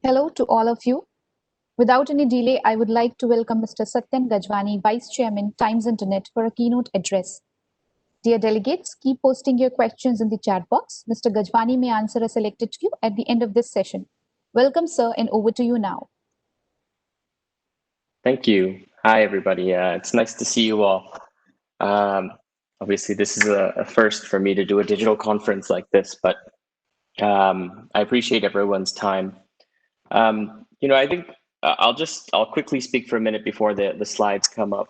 Hello to all of you. Without any delay, I would like to welcome Mr. Satyan Gajwani, Vice Chairman, Times Internet, for a keynote address. Dear delegates, keep posting your questions in the chat box. Mr. Gajwani may answer a selected few at the end of this session. Welcome, sir, and over to you now. Thank you. Hi, everybody. It's nice to see you all. Obviously, this is a first for me to do a digital conference like this, but I appreciate everyone's time. I think I'll quickly speak for a minute before the slides come up.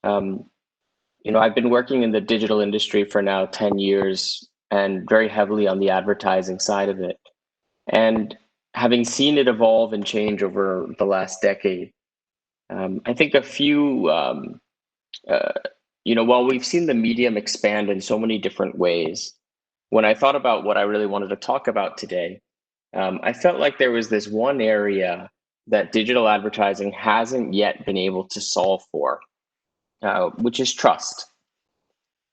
I've been working in the digital industry for now 10 years and very heavily on the advertising side of it. And having seen it evolve and change over the last decade, I think a few, while we've seen the medium expand in so many different ways, when I thought about what I really wanted to talk about today, I felt like there was this one area that digital advertising hasn't yet been able to solve for, which is trust.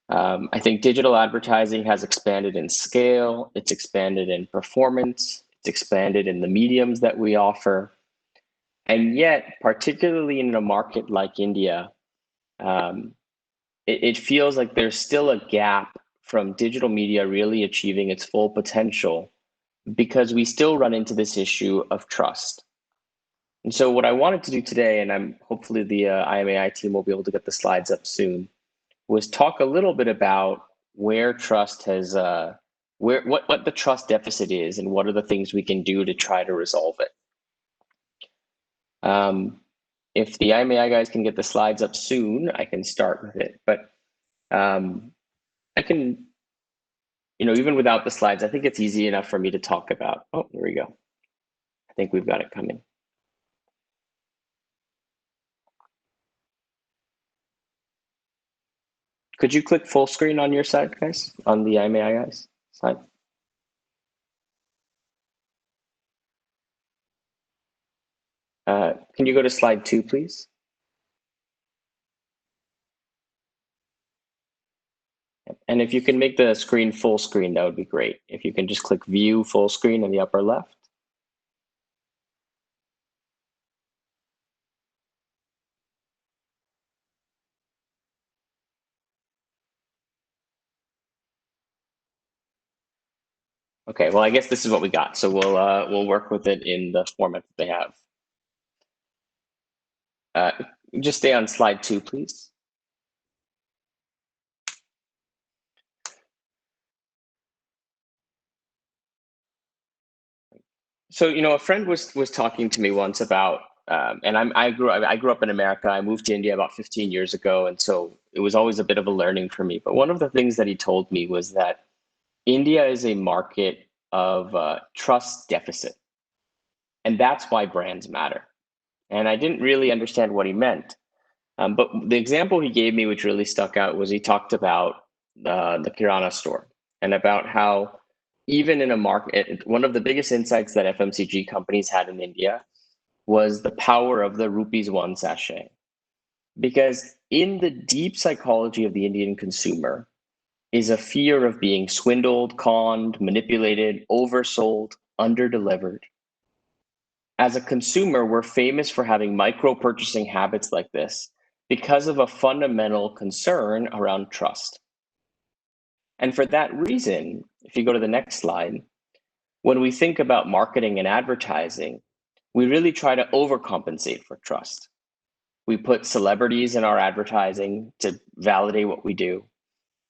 I think digital advertising has expanded in scale, it's expanded in performance, it's expanded in the mediums that we offer. And yet, particularly in a market like India, it feels like there's still a gap from digital media really achieving its full potential because we still run into this issue of trust. And so what I wanted to do today, and I'm hopefully the IMAI team will be able to get the slides up soon, was talk a little bit about where trust has, what the trust deficit is and what are the things we can do to try to resolve it. If the IMAI guys can get the slides up soon, I can start with it. But I can, even without the slides, I think it's easy enough for me to talk about. Oh, there we go. I think we've got it coming. Could you click full screen on your side, guys, on the IMAI guys side? Can you go to slide 2, please? And if you can make the screen full screen, that would be great. If you can just click view full screen in the upper left. Okay, well, I guess this is what we got. So we'll work with it in the format that they have. Just stay on slide 2, please. So, a friend was talking to me once about, and I grew up in America. I moved to India about 15 years ago, and so it was always a bit of a learning for me. But one of the things that he told me was that India is a market of trust deficit, and that's why brands matter. And I didn't really understand what he meant. But the example he gave me, which really stuck out, was he talked about the Kirana store and about how even in a market, one of the biggest insights that FMCG companies had in India was the power of the rupees 1 sachet. Because in the deep psychology of the Indian consumer is a fear of being swindled, conned, manipulated, oversold, underdelivered. As a consumer, we're famous for having micro purchasing habits like this because of a fundamental concern around trust. And for that reason, if you go to the next slide, when we think about marketing and advertising, we really try to overcompensate for trust. We put celebrities in our advertising to validate what we do.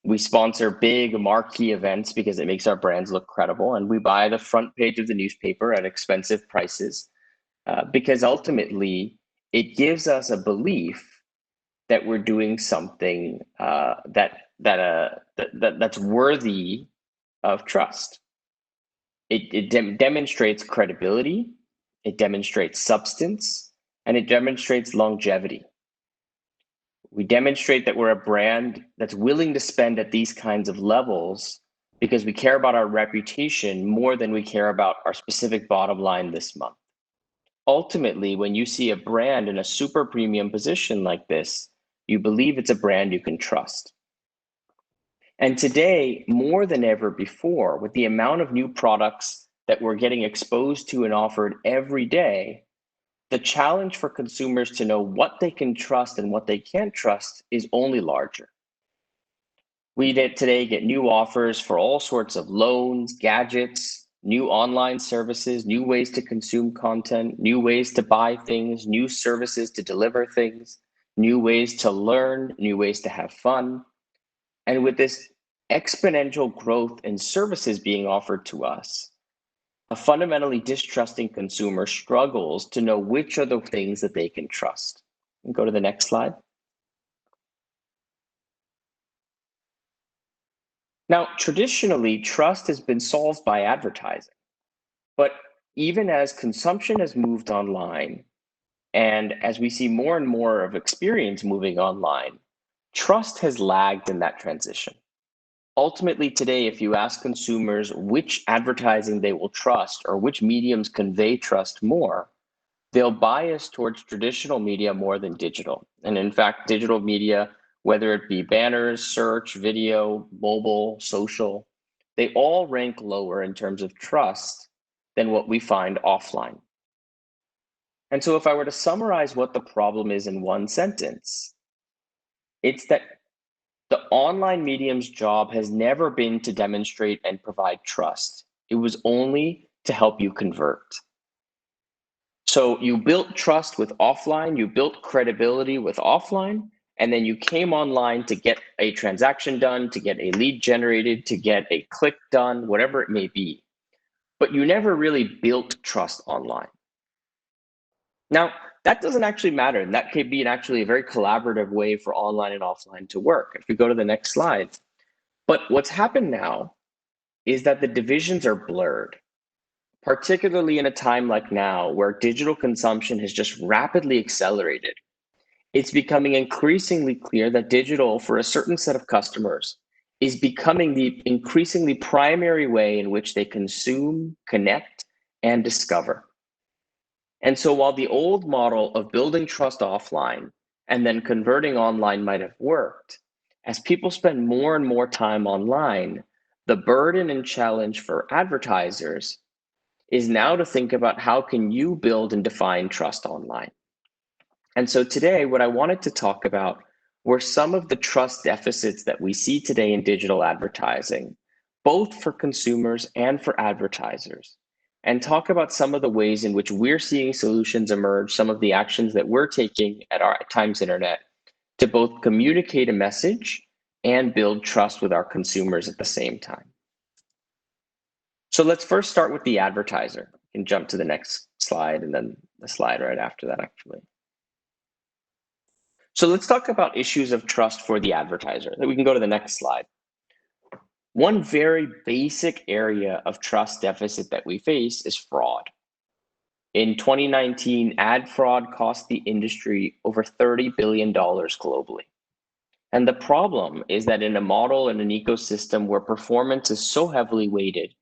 We sponsor big marquee events because it makes our brands look credible, and we buy the front page of the newspaper at expensive prices because ultimately it gives us a belief that we're doing something that's worthy of trust. It demonstrates credibility, it demonstrates substance, and it demonstrates longevity. We demonstrate that we're a brand that's willing to spend at these kinds of levels because we care about our reputation more than we care about our specific bottom line this month. Ultimately, when you see a brand in a super premium position like this, you believe it's a brand you can trust. And today, more than ever before, with the amount of new products that we're getting exposed to and offered every day, the challenge for consumers to know what they can trust and what they can't trust is only larger. We today get new offers for all sorts of loans, gadgets, new online services, new ways to consume content, new ways to buy things, new services to deliver things, new ways to learn, new ways to have fun. And with this exponential growth in services being offered to us, a fundamentally distrusting consumer struggles to know which are the things that they can trust. Go to the next slide. Now, traditionally, trust has been solved by advertising. But even as consumption has moved online, and as we see more and more of experience moving online, trust has lagged in that transition. Ultimately, today, if you ask consumers which advertising they will trust or which mediums convey trust more, they'll bias towards traditional media more than digital. And in fact, digital media, whether it be banners, search, video, mobile, social, they all rank lower in terms of trust than what we find offline. And so if I were to summarize what the problem is in one sentence, it's that the online medium's job has never been to demonstrate and provide trust. It was only to help you convert. So you built trust with offline, you built credibility with offline, and then you came online to get a transaction done, to get a lead generated, to get a click done, whatever it may be. But you never really built trust online. Now, that doesn't actually matter. And that could be actually a very collaborative way for online and offline to work. If we go to the next slide. But what's happened now is that the divisions are blurred, particularly in a time like now where digital consumption has just rapidly accelerated. It's becoming increasingly clear that digital, for a certain set of customers, is becoming the increasingly primary way in which they consume, connect, and discover. And so while the old model of building trust offline and then converting online might have worked, as people spend more and more time online, the burden and challenge for advertisers is now to think about how can you build and define trust online. And so today, what I wanted to talk about were some of the trust deficits that we see today in digital advertising, both for consumers and for advertisers, and talk about some of the ways in which we're seeing solutions emerge, some of the actions that we're taking at our Times Internet to both communicate a message and build trust with our consumers at the same time. So let's first start with the advertiser. You can jump to the next slide and then the slide right after that, actually. So let's talk about issues of trust for the advertiser. We can go to the next slide. One very basic area of trust deficit that we face is fraud. In 2019, ad fraud cost the industry over $30 billion globally. And the problem is that in a model and an ecosystem where performance is so heavily weighted,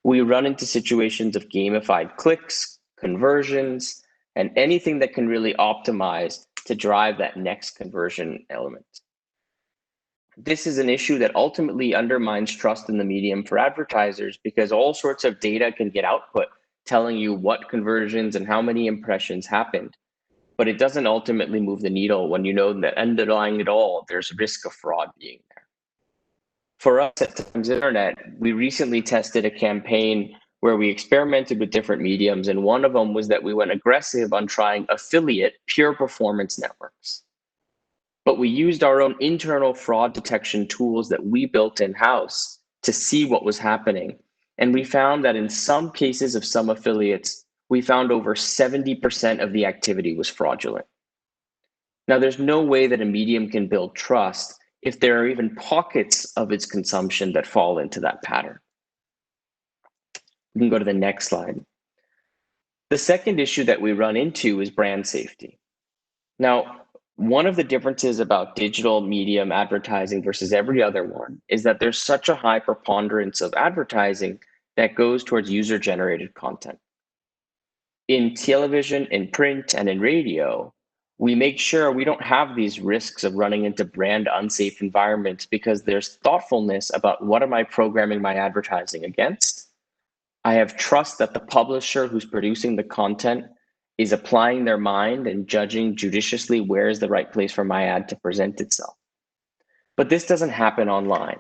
we run into situations of gamified clicks, conversions, and anything that can really optimize to drive that next conversion element. This is an issue that ultimately undermines trust in the medium for advertisers because all sorts of data can get output telling you what conversions and how many impressions happened. But it doesn't ultimately move the needle when you know that underlying it all, there's risk of fraud being there. For us at Times Internet, we recently tested a campaign where we experimented with different mediums, and one of them was that we went aggressive on trying affiliate pure performance networks. But we used our own internal fraud detection tools that we built in-house to see what was happening. And we found that in some cases of some affiliates, we found over 70% of the activity was fraudulent. Now, there's no way that a medium can build trust if there are even pockets of its consumption that fall into that pattern. We can go to the next slide. The second issue that we run into is brand safety. Now, one of the differences about digital medium advertising versus every other one is that there's such a high preponderance of advertising that goes towards user-generated content. In television, in print, and in radio, we make sure we don't have these risks of running into brand unsafe environments because there's thoughtfulness about what am I programming my advertising against, I have trust that the publisher who's producing the content is applying their mind and judging judiciously where is the right place for my ad to present itself. But this doesn't happen online.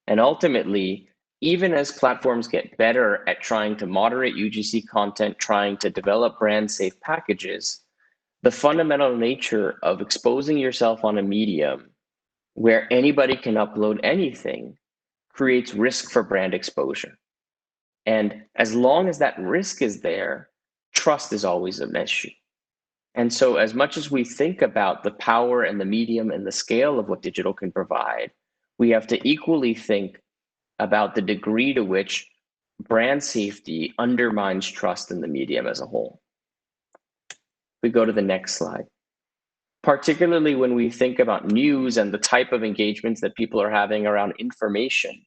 And ultimately, even as platforms get better at trying to moderate UGC content, trying to develop brand safe packages, the fundamental nature of exposing yourself on a medium where anybody can upload anything creates risk for brand exposure. And as long as that risk is there, trust is always an issue. And so, as much as we think about the power and the medium and the scale of what digital can provide, we have to equally think about the degree to which brand safety undermines trust in the medium as a whole. We go to the next slide. Particularly when we think about news and the type of engagements that people are having around information,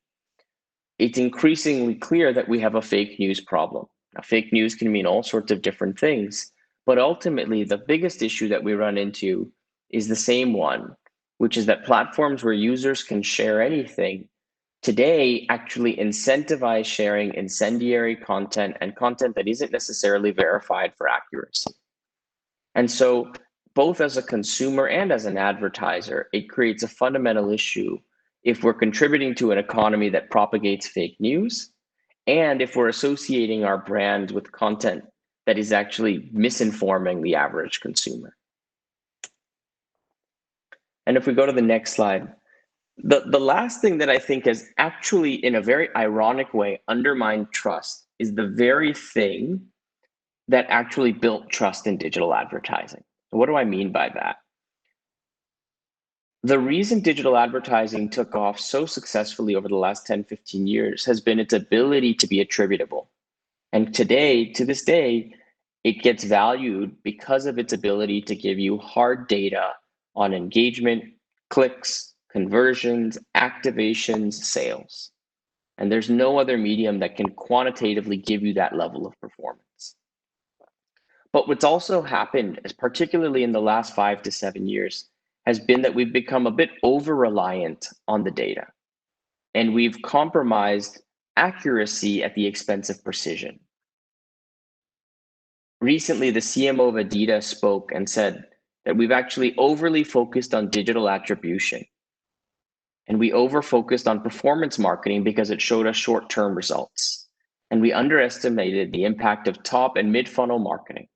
it's increasingly clear that we have a fake news problem. Now, fake news can mean all sorts of different things, but ultimately the biggest issue that we run into is the same one, which is that platforms where users can share anything today actually incentivize sharing incendiary content and content that isn't necessarily verified for accuracy. And so both as a consumer and as an advertiser, it creates a fundamental issue if we're contributing to an economy that propagates fake news, and if we're associating our brands with content that is actually misinforming the average consumer. And if we go to the next slide, the last thing that I think has actually, in a very ironic way, undermined trust is the very thing that actually built trust in digital advertising. What do I mean by that? The reason digital advertising took off so successfully over the last 10, 15 years has been its ability to be attributable. And today, to this day, it gets valued because of its ability to give you hard data on engagement, clicks, conversions, activations, sales. And there's no other medium that can quantitatively give you that level of performance. But what's also happened, particularly in the last 5 to 7 years, has been that we've become a bit over-reliant on the data. And we've compromised accuracy at the expense of precision. Recently, the CMO of Adidas spoke and said that we've actually overly focused on digital attribution. And we over-focused on performance marketing because it showed us short-term results. And we underestimated the impact of top and mid-funnel marketing.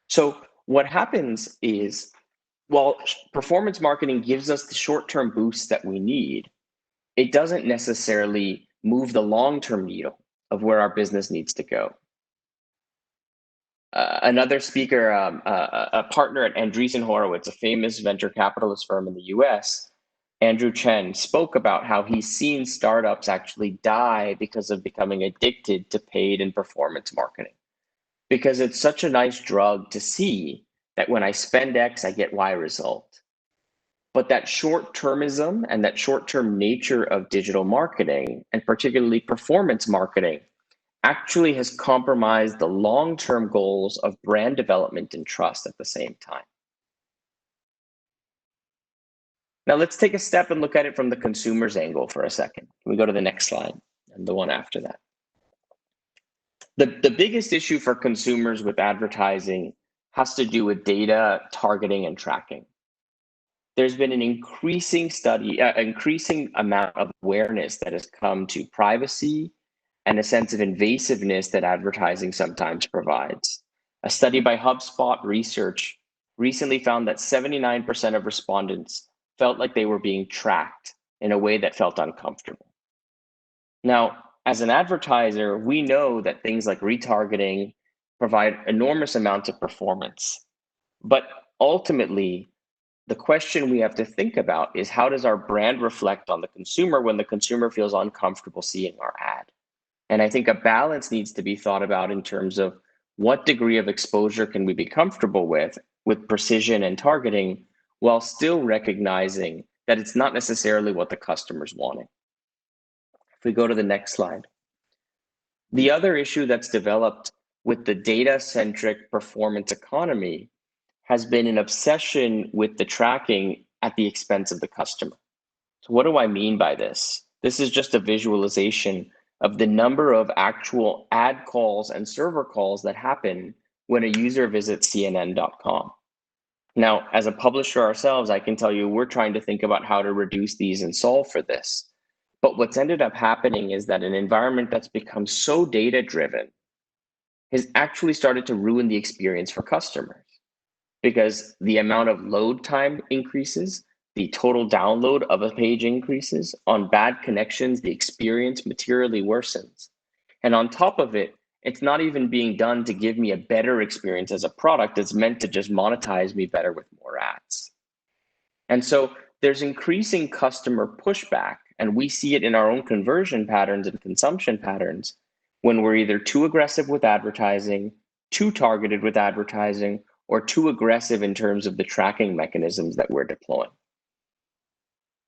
So what happens is, while performance marketing gives us the short-term boosts that we need, it doesn't necessarily move the long-term needle of where our business needs to go. Another speaker, a partner at Andreessen Horowitz, a famous venture capitalist firm in the US, Andrew Chen, spoke about how he's seen startups actually die because of becoming addicted to paid and performance marketing. Because it's such a nice drug to see that when I spend X, I get Y result. But that short-termism and that short-term nature of digital marketing, and particularly performance marketing, actually has compromised the long-term goals of brand development and trust at the same time. Now let's take a step and look at it from the consumer's angle for a second. Can we go to the next slide and the one after that? The biggest issue for consumers with advertising has to do with data, targeting, and tracking. There's been an increasing amount of awareness that has come to privacy and a sense of invasiveness that advertising sometimes provides. A study by HubSpot Research recently found that 79% of respondents felt like they were being tracked in a way that felt uncomfortable. Now, as an advertiser, we know that things like retargeting provide enormous amounts of performance. But ultimately, the question we have to think about is, how does our brand reflect on the consumer when the consumer feels uncomfortable seeing our ad? And I think a balance needs to be thought about in terms of what degree of exposure can we be comfortable with precision and targeting, while still recognizing that it's not necessarily what the customer's wanting. If we go to the next slide. The other issue that's developed with the data-centric performance economy has been an obsession with the tracking at the expense of the customer. So what do I mean by this? This is just a visualization of the number of actual ad calls and server calls that happen when a user visits CNN.com. Now, as a publisher ourselves, I can tell you we're trying to think about how to reduce these and solve for this. But what's ended up happening is that an environment that's become so data-driven has actually started to ruin the experience for customers, because the amount of load time increases, the total download of a page increases. On bad connections, the experience materially worsens. And on top of it, it's not even being done to give me a better experience as a product. It's meant to just monetize me better with more ads. And so there's increasing customer pushback, and we see it in our own conversion patterns and consumption patterns when we're either too aggressive with advertising, too targeted with advertising, or too aggressive in terms of the tracking mechanisms that we're deploying.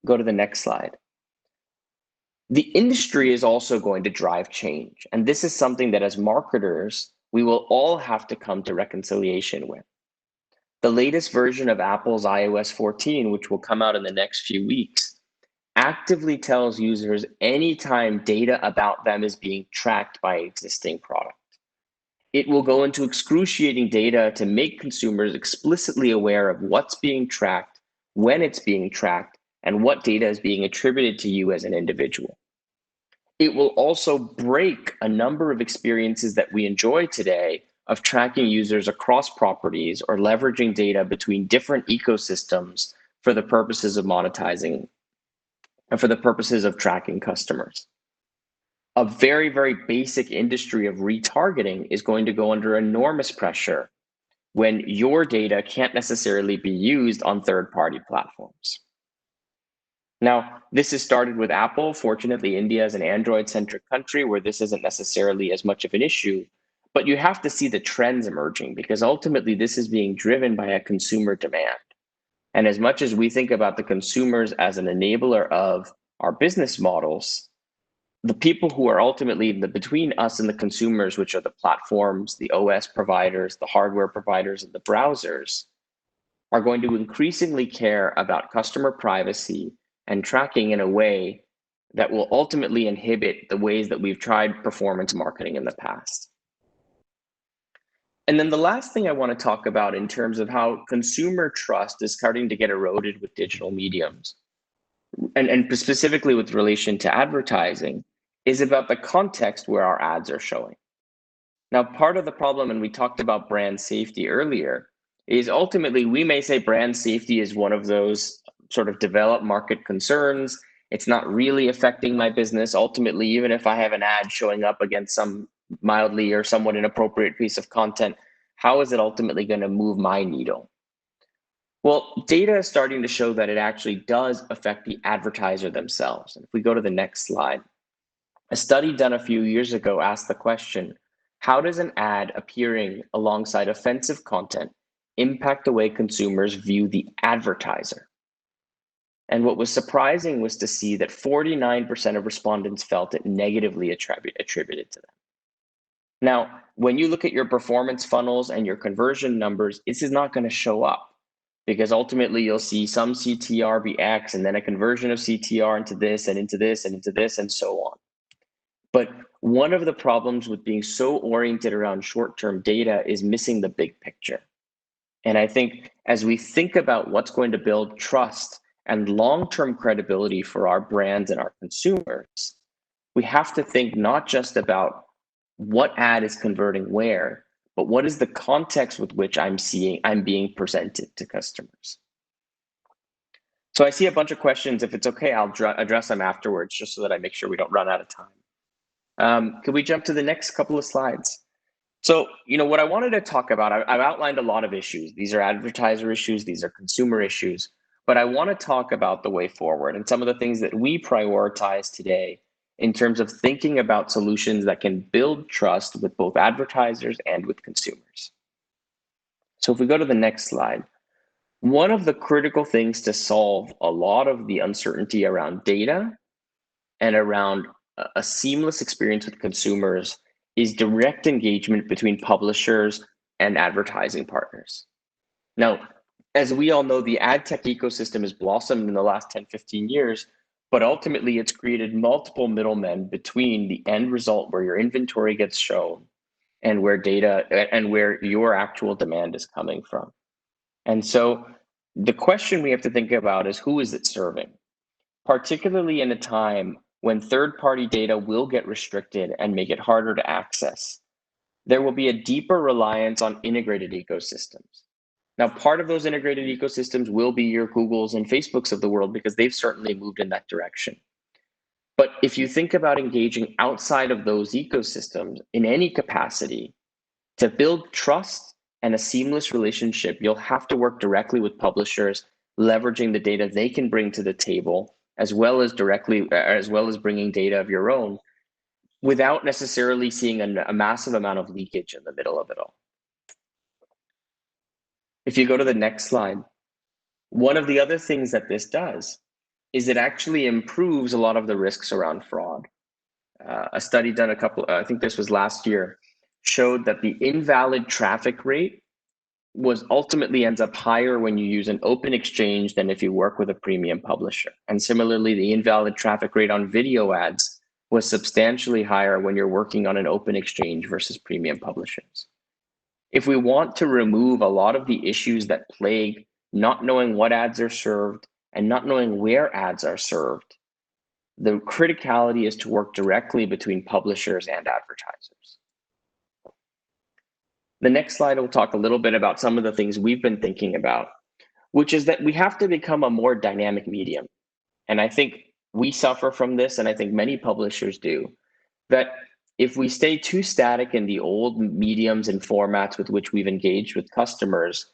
Go to the next slide. The industry is also going to drive change, and this is something that as marketers, we will all have to come to reconciliation with. The latest version of Apple's iOS 14, which will come out in the next few weeks, actively tells users anytime data about them is being tracked by existing product. It will go into excruciating data to make consumers explicitly aware of what's being tracked, when it's being tracked, and what data is being attributed to you as an individual. It will also break a number of experiences that we enjoy today of tracking users across properties or leveraging data between different ecosystems for the purposes of monetizing and for the purposes of tracking customers. A very, very basic industry of retargeting is going to go under enormous pressure when your data can't necessarily be used on third-party platforms. Now, this has started with Apple. Fortunately, India is an Android-centric country where this isn't necessarily as much of an issue, but you have to see the trends emerging, because ultimately this is being driven by a consumer demand. And as much as we think about the consumers as an enabler of our business models, the people who are ultimately between us and the consumers, which are the platforms, the OS providers, the hardware providers, and the browsers, are going to increasingly care about customer privacy and tracking in a way that will ultimately inhibit the ways that we've tried performance marketing in the past. And then the last thing I want to talk about in terms of how consumer trust is starting to get eroded with digital mediums, and specifically with relation to advertising, is about the context where our ads are showing. Now, part of the problem, and we talked about brand safety earlier, is ultimately we may say brand safety is one of those sort of developed market concerns. It's not really affecting my business. Ultimately, even if I have an ad showing up against some mildly or somewhat inappropriate piece of content, how is it ultimately going to move my needle? Well, data is starting to show that it actually does affect the advertiser themselves. And if we go to the next slide, a study done a few years ago asked the question, how does an ad appearing alongside offensive content impact the way consumers view the advertiser? And what was surprising was to see that 49% of respondents felt it negatively attributed to them. Now, when you look at your performance funnels and your conversion numbers, this is not going to show up, because ultimately you'll see some CTR be X and then a conversion of CTR into this and into this and into this and so on. But one of the problems with being so oriented around short-term data is missing the big picture. And I think as we think about what's going to build trust and long-term credibility for our brands and our consumers, we have to think not just about what ad is converting where, but what is the context with which I'm being presented to customers. So I see a bunch of questions. If it's okay, I'll address them afterwards, just so that I make sure we don't run out of time. Could we jump to the next couple of slides? So, what I wanted to talk about, I've outlined a lot of issues. These are advertiser issues, these are consumer issues, but I want to talk about the way forward and some of the things that we prioritize today in terms of thinking about solutions that can build trust with both advertisers and with consumers. So if we go to the next slide, one of the critical things to solve a lot of the uncertainty around data and around a seamless experience with consumers is direct engagement between publishers and advertising partners. Now, as we all know, the ad tech ecosystem has blossomed in the last 10, 15 years, But ultimately, it's created multiple middlemen between the end result where your inventory gets shown and where data and where your actual demand is coming from. And so the question we have to think about is, who is it serving? Particularly in a time when third-party data will get restricted and make it harder to access, there will be a deeper reliance on integrated ecosystems. Now, part of those integrated ecosystems will be your Googles and Facebooks of the world, because they've certainly moved in that direction. But if you think about engaging outside of those ecosystems in any capacity, to build trust and a seamless relationship, you'll have to work directly with publishers, leveraging the data they can bring to the table, as well as bringing data of your own, without necessarily seeing a massive amount of leakage in the middle of it all. If you go to the next slide, one of the other things that this does is it actually improves a lot of the risks around fraud. A study done I think this was last year, showed that the invalid traffic rate ultimately ends up higher when you use an open exchange than if you work with a premium publisher. And similarly, the invalid traffic rate on video ads was substantially higher when you're working on an open exchange versus premium publishers. If we want to remove a lot of the issues that plague not knowing what ads are served and not knowing where ads are served, the criticality is to work directly between publishers and advertisers. The next slide will talk a little bit about some of the things we've been thinking about, which is that we have to become a more dynamic medium. And I think we suffer from this, and I think many publishers do, that if we stay too static in the old mediums and formats with which we've engaged with customers,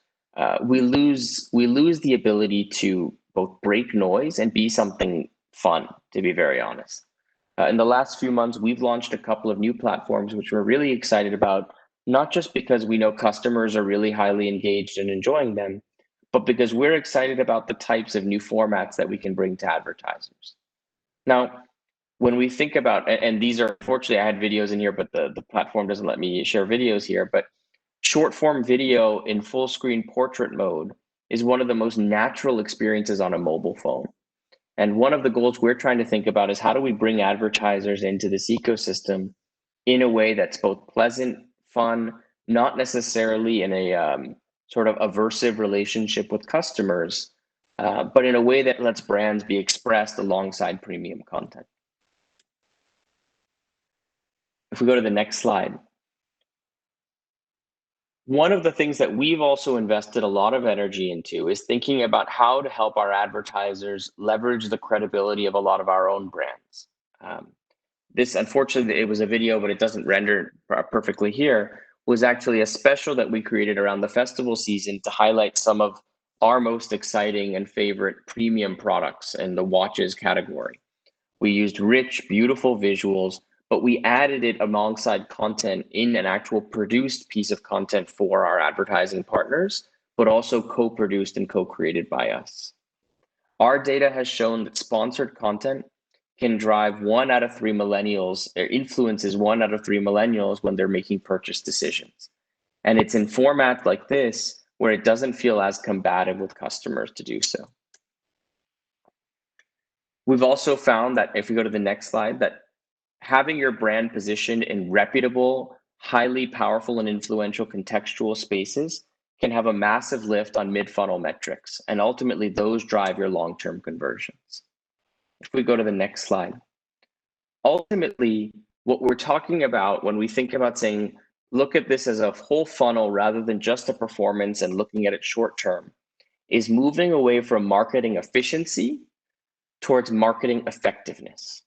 we lose the ability to both break noise and be something fun, to be very honest. In the last few months, we've launched a couple of new platforms, which we're really excited about, not just because we know customers are really highly engaged and enjoying them, but because we're excited about the types of new formats that we can bring to advertisers. Now, when we think about, and these are, unfortunately, I had videos in here, but the platform doesn't let me share videos here, but short form video in full screen portrait mode is one of the most natural experiences on a mobile phone. And one of the goals we're trying to think about is, how do we bring advertisers into this ecosystem in a way that's both pleasant, fun, not necessarily in a sort of aversive relationship with customers, but in a way that lets brands be expressed alongside premium content. If we go to the next slide. One of the things that we've also invested a lot of energy into is thinking about how to help our advertisers leverage the credibility of a lot of our own brands. This, unfortunately, it was a video, but it doesn't render perfectly here, was actually a special that we created around the festival season to highlight some of our most exciting and favorite premium products in the watches category. We used rich, beautiful visuals, but we added it alongside content in an actual produced piece of content for our advertising partners, but also co-produced and co-created by us. Our data has shown that sponsored content can drive 1 out of 3 millennials, or influences 1 out of 3 millennials when they're making purchase decisions. And it's in formats like this where it doesn't feel as combative with customers to do so. We've also found that, if we go to the next slide, that having your brand positioned in reputable, highly powerful and influential contextual spaces can have a massive lift on mid-funnel metrics, and ultimately those drive your long-term conversions. If we go to the next slide. Ultimately, what we're talking about when we think about saying, look at this as a whole funnel rather than just a performance and looking at it short term, is moving away from marketing efficiency towards marketing effectiveness.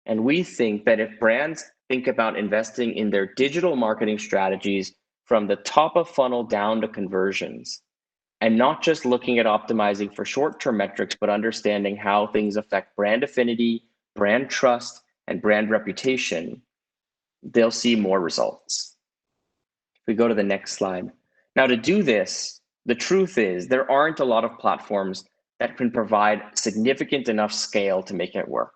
And we think that if brands think about investing in their digital marketing strategies from the top of funnel down to conversions, and not just looking at optimizing for short-term metrics, but understanding how things affect brand affinity, brand trust, and brand reputation, they'll see more results. If we go to the next slide. Now, to do this, the truth is there aren't a lot of platforms that can provide significant enough scale to make it work.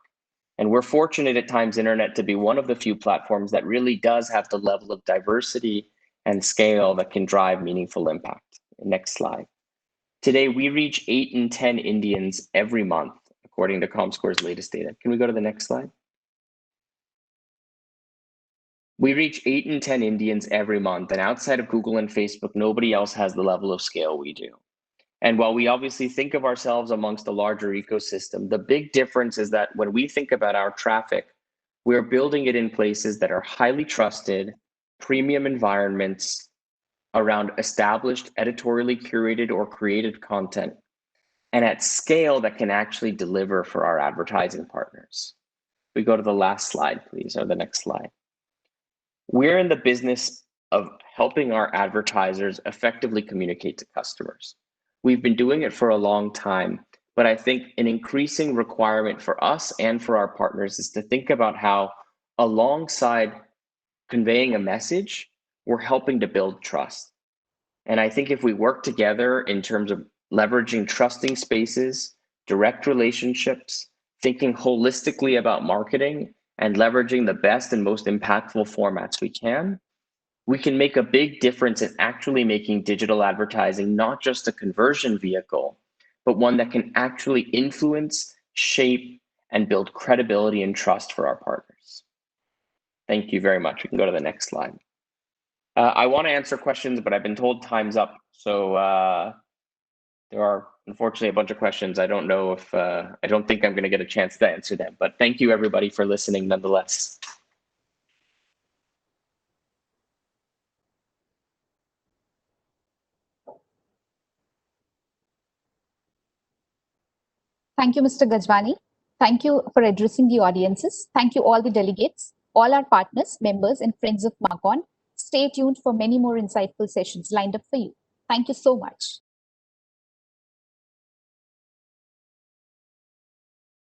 And we're fortunate at Times Internet to be one of the few platforms that really does have the level of diversity and scale that can drive meaningful impact. Next slide. Today, we reach 8 in 10 Indians every month according to ComScore's latest data. Can we go to the next slide? We reach 8 in 10 Indians every month, and outside of Google and Facebook, nobody else has the level of scale we do. And while we obviously think of ourselves amongst a larger ecosystem, the big difference is that when we think about our traffic, we're building it in places that are highly trusted, premium environments around established, editorially curated or created content, and at scale that can actually deliver for our advertising partners. We go to the last slide, please, or the next slide. We're in the business of helping our advertisers effectively communicate to customers. We've been doing it for a long time, but I think an increasing requirement for us and for our partners is to think about how, alongside conveying a message, we're helping to build trust. And I think if we work together in terms of leveraging trusting spaces, direct relationships, thinking holistically about marketing, and leveraging the best and most impactful formats we can make a big difference in actually making digital advertising not just a conversion vehicle, but one that can actually influence, shape, and build credibility and trust for our partners. Thank you very much. We can go to the next slide. I want to answer questions, but I've been told time's up. So there are unfortunately a bunch of questions. I don't know if, I don't think I'm going to get a chance to answer them, but thank you everybody for listening nonetheless. Thank you, Mr. Gajwani. Thank you for addressing the audiences. Thank you all the delegates, all our partners, members, and friends of MarcOn. Stay tuned for many more insightful sessions lined up for you. Thank you so much.